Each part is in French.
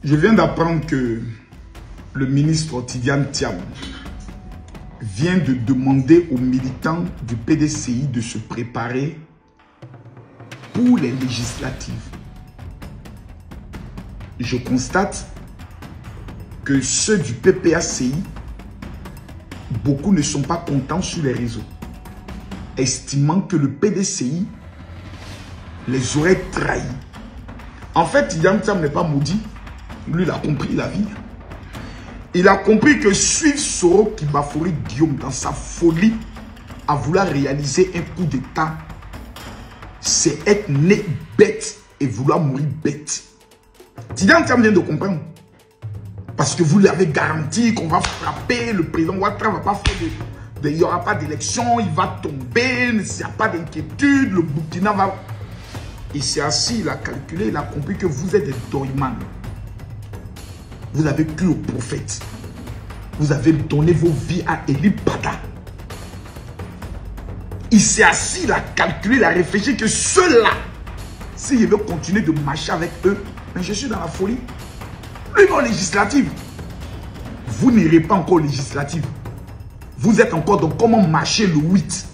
Je viens d'apprendre que le ministre Tidiane Thiam vient de demander aux militants du PDCI de se préparer pour les législatives. Je constate que ceux du PPACI, beaucoup ne sont pas contents sur les réseaux, estimant que le PDCI les aurait trahis. En fait, Tidiane Thiam n'est pas maudit. Lui, il a compris la vie. Il a compris que suivre Soro Kibafori Guillaume dans sa folie à vouloir réaliser un coup d'État, c'est être né bête et vouloir mourir bête. Tidiane Thiam vient de comprendre. Parce que vous lui avez garanti qu'on va frapper, le président Ouattara ne va pas faire il n'y aura pas d'élection, il va tomber, il n'y a pas d'inquiétude, le Burkina va... Il s'est assis, il a calculé, il a compris que vous êtes des doyman. Vous avez cru au prophète. Vous avez donné vos vies à Eli Bada. Il s'est assis, il a calculé, il a réfléchi que ceux-là, s'il veut continuer de marcher avec eux, mais je suis dans la folie. Lui, non, législative. Vous n'irez pas encore aux législatives. Vous êtes encore dans comment marcher le 8.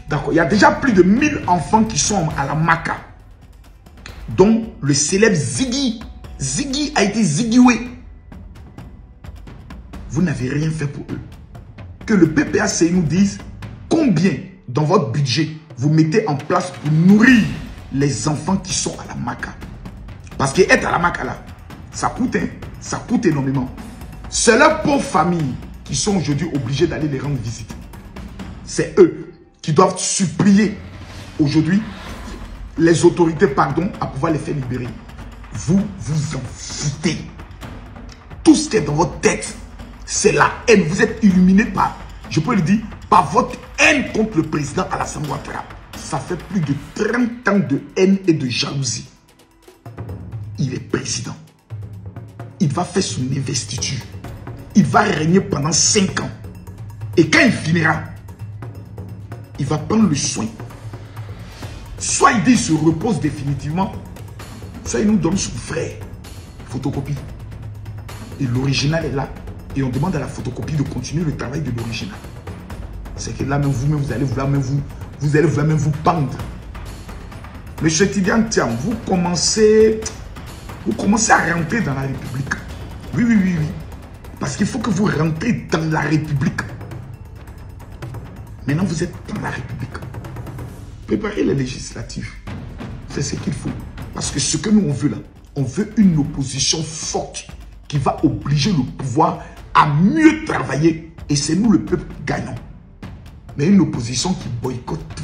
D'accord. Il y a déjà plus de 1000 enfants qui sont à la Maca. Dont le célèbre Ziggy. Ziggy a été zigoué. Vous n'avez rien fait pour eux. Que le PPACI nous dise combien dans votre budget vous mettez en place pour nourrir les enfants qui sont à la Maca. Parce qu'être à la Maca là, ça coûte, hein? Ça coûte énormément. C'est leurs pauvres familles qui sont aujourd'hui obligées d'aller les rendre visite. C'est eux qui doivent supplier aujourd'hui les autorités, pardon, à pouvoir les faire libérer. Vous vous en foutez. Tout ce qui est dans votre tête, c'est la haine. Vous êtes illuminé par, je peux le dire, par votre haine contre le président Alassane Ouattara. Ça fait plus de 30 ans de haine et de jalousie. Il est président. Il va faire son investiture. Il va régner pendant 5 ans. Et quand il finira, il va prendre le soin. Soit il dit qu'il se repose définitivement, soit il nous donne son frère. Photocopie. Et l'original est là. Et on demande à la photocopie de continuer le travail de l'original. C'est que là, même vous-même, vous allez vouloir même vous pendre. Monsieur Tidiane Thiam, vous commencez à rentrer dans la République. Oui, oui, oui, oui. Parce qu'il faut que vous rentrez dans la République. Maintenant, vous êtes dans la République. Préparez les législatives. C'est ce qu'il faut. Parce que ce que nous, on veut là, on veut une opposition forte qui va obliger le pouvoir à mieux travailler. Et c'est nous, le peuple, gagnant. Mais une opposition qui boycotte tout.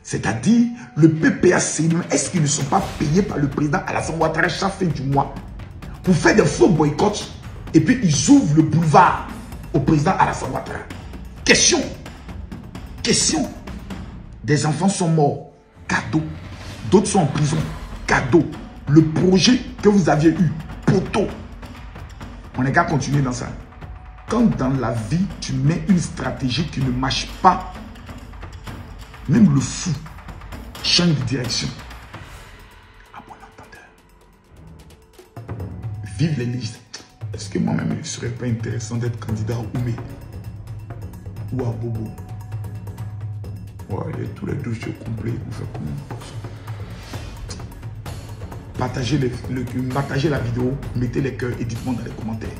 C'est-à-dire, le PPACI, est-ce qu'ils ne sont pas payés par le président Alassane Ouattara chaque fin du mois pour faire des faux boycotts et puis ils ouvrent le boulevard au président Alassane Ouattara? Question. Question. Des enfants sont morts. Cadeau. D'autres sont en prison. Cadeau. Le projet que vous aviez eu. Poteau. On n'est qu'à continuer dans ça. Quand dans la vie, tu mets une stratégie qui ne marche pas, même le fou change de direction. À bon entendeur. Vive les listes. Est-ce que moi-même, il ne serait pas intéressant d'être candidat à Oumé ou à Bobo? Ouais, tous les dossiers complets, vous faites comment? Partagez la vidéo, mettez les cœurs et dites-moi dans les commentaires.